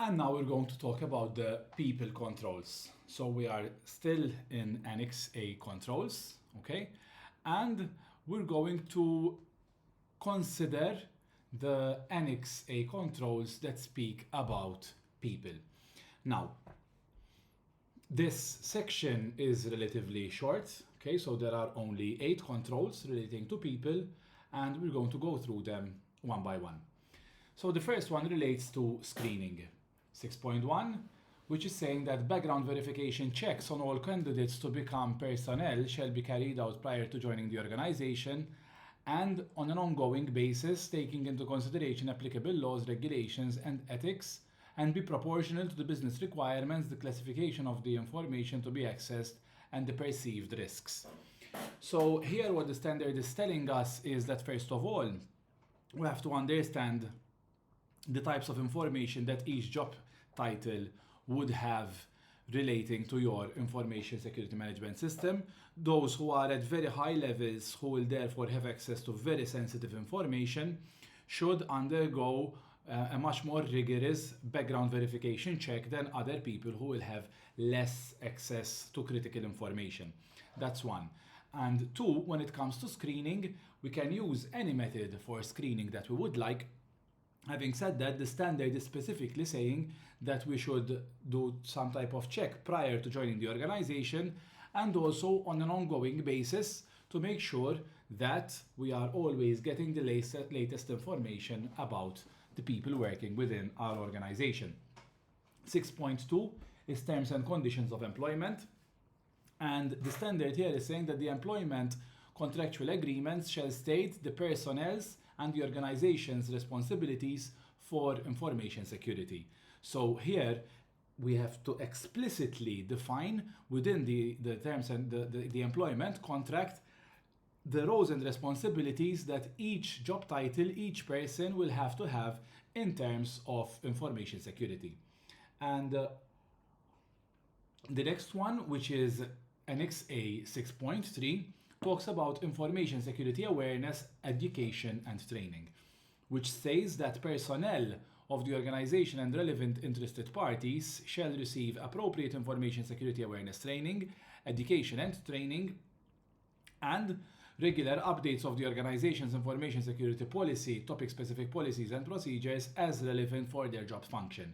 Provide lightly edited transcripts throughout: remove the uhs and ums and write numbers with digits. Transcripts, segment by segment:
And now we're going to talk about the people controls. So we are still in Annex A controls, okay? And we're going to consider the Annex A controls that speak about people. Now, this section is relatively short, okay? So there are only 8 controls relating to people, and we're going to go through them one by one. So the first one relates to screening. 6.1, which is saying that background verification checks on all candidates to become personnel shall be carried out prior to joining the organization and on an ongoing basis, taking into consideration applicable laws, regulations, and ethics, and be proportional to the business requirements, the classification of the information to be accessed, and the perceived risks. So here what the standard is telling us is that first of all, we have to understand the types of information that each job title would have relating to your information security management system. Those who are at very high levels, who will therefore have access to very sensitive information, should undergo a much more rigorous background verification check than other people who will have less access to critical information. That's one. And two, when it comes to screening, we can use any method for screening that we would like. Having said that, the standard is specifically saying that we should do some type of check prior to joining the organization and also on an ongoing basis to make sure that we are always getting the latest information about the people working within our organization. 6.2 is terms and conditions of employment, and the standard here is saying that the employment contractual agreements shall state the personnel's and the organization's responsibilities for information security. So here we have to explicitly define within the terms and the employment contract the roles and responsibilities that each job title, each person will have to have in terms of information security. And the next one, which is Annex A 6.3, talks about information security awareness, education and training, which says that personnel of the organization and relevant interested parties shall receive appropriate information security awareness training, education and training, and regular updates of the organization's information security policy, topic-specific policies and procedures as relevant for their job function.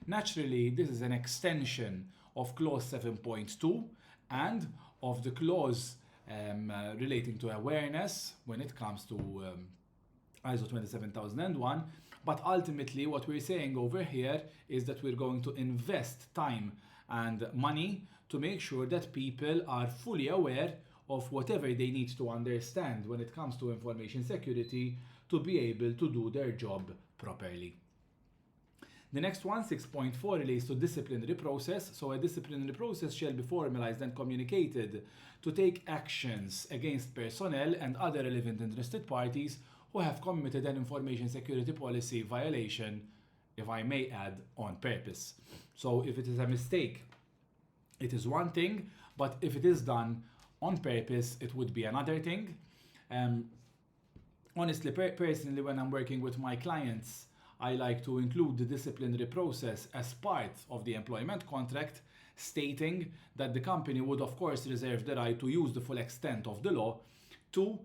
Naturally, this is an extension of clause 7.2 and of the clause relating to awareness when it comes to ISO 27001, but ultimately what we're saying over here is that we're going to invest time and money to make sure that people are fully aware of whatever they need to understand when it comes to information security to be able to do their job properly. The next one, 6.4, relates to disciplinary process. So a disciplinary process shall be formalized and communicated to take actions against personnel and other relevant interested parties who have committed an information security policy violation, if I may add, on purpose. So if it is a mistake, it is one thing, but if it is done on purpose, it would be another thing. Honestly, personally, when I'm working with my clients, I like to include the disciplinary process as part of the employment contract, stating that the company would of course reserve the right to use the full extent of the law to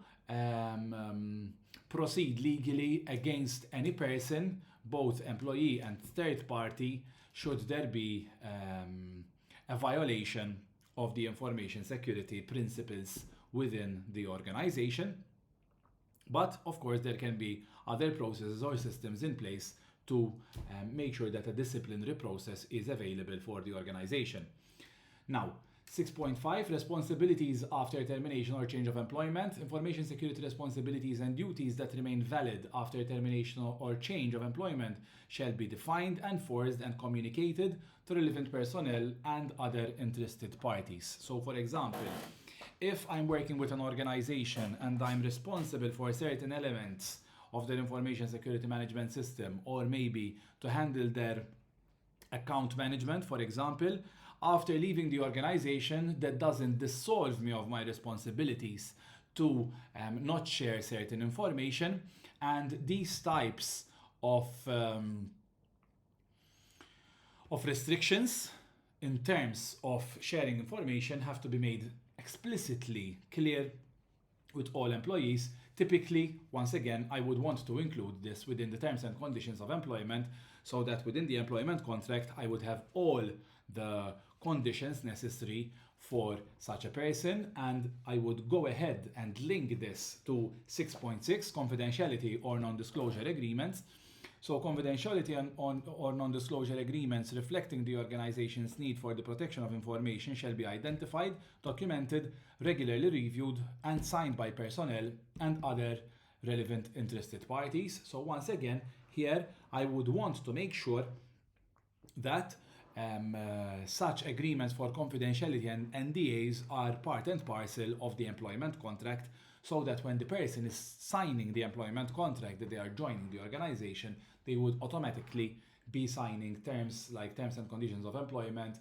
proceed legally against any person, both employee and third party, should there be a violation of the information security principles within the organization. But of course there can be other processes or systems in place to make sure that a disciplinary process is available for the organization. Now, 6.5, responsibilities after termination or change of employment. Information security responsibilities and duties that remain valid after termination or change of employment shall be defined, enforced and communicated to relevant personnel and other interested parties. So for example, if I'm working with an organization and I'm responsible for certain elements of their information security management system, or maybe to handle their account management, for example, after leaving the organization, that doesn't dissolve me of my responsibilities to not share certain information. And these types of of restrictions in terms of sharing information have to be made explicitly clear with all employees. Typically, once again, I would want to include this within the terms and conditions of employment, so that within the employment contract I would have all the conditions necessary for such a person, and I would go ahead and link this to 6.6 confidentiality or non-disclosure agreements. So confidentiality or non-disclosure agreements reflecting the organization's need for the protection of information shall be identified, documented, regularly reviewed, and signed by personnel and other relevant interested parties. So once again, here I would want to make sure that such agreements for confidentiality and NDAs are part and parcel of the employment contract, so that when the person is signing the employment contract that they are joining the organization, they would automatically be signing terms like terms and conditions of employment,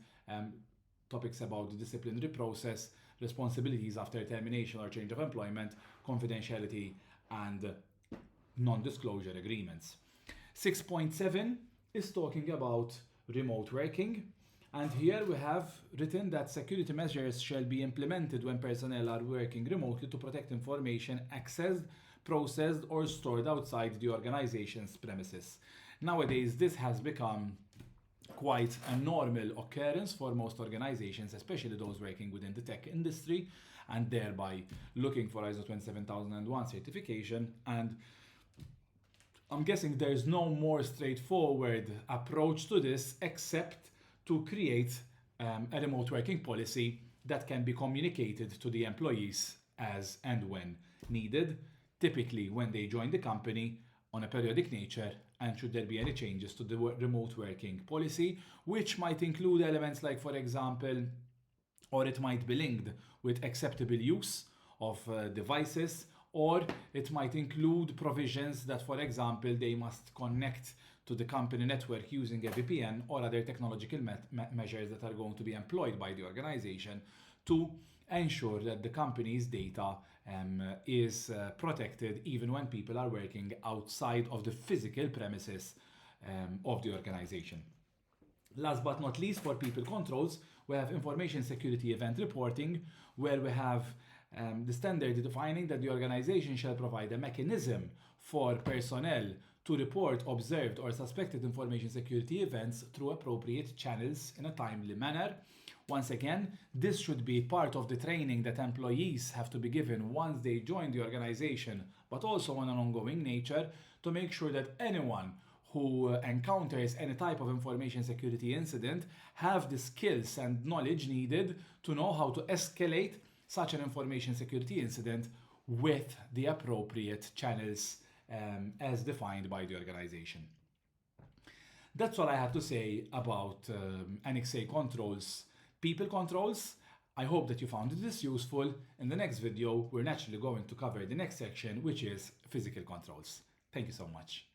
topics about the disciplinary process, responsibilities after termination or change of employment, confidentiality, and non-disclosure agreements. 6.7 is talking about remote working, and here we have written that security measures shall be implemented when personnel are working remotely to protect information accessed, processed, or stored outside the organization's premises. Nowadays, this has become quite a normal occurrence for most organizations, especially those working within the tech industry and thereby looking for ISO 27001 certification. And I'm guessing there's no more straightforward approach to this except to create a remote working policy that can be communicated to the employees as and when needed, typically when they join the company on a periodic nature, and should there be any changes to the remote working policy, which might include elements like, for example, or it might be linked with acceptable use of devices, or it might include provisions that, for example, they must connect to the company network using a VPN or other technological measures that are going to be employed by the organization to ensure that the company's data is protected even when people are working outside of the physical premises of the organization. Last but not least, for people controls, we have information security event reporting, where we have the standard defining that the organization shall provide a mechanism for personnel to report observed or suspected information security events through appropriate channels in a timely manner. Once again, this should be part of the training that employees have to be given once they join the organization, but also on an ongoing nature, to make sure that anyone who encounters any type of information security incident have the skills and knowledge needed to know how to escalate such an information security incident with the appropriate channels as defined by the organization. That's all I have to say about Annex A controls, people controls. I hope that you found this useful. In the next video, we're naturally going to cover the next section, which is physical controls. Thank you so much.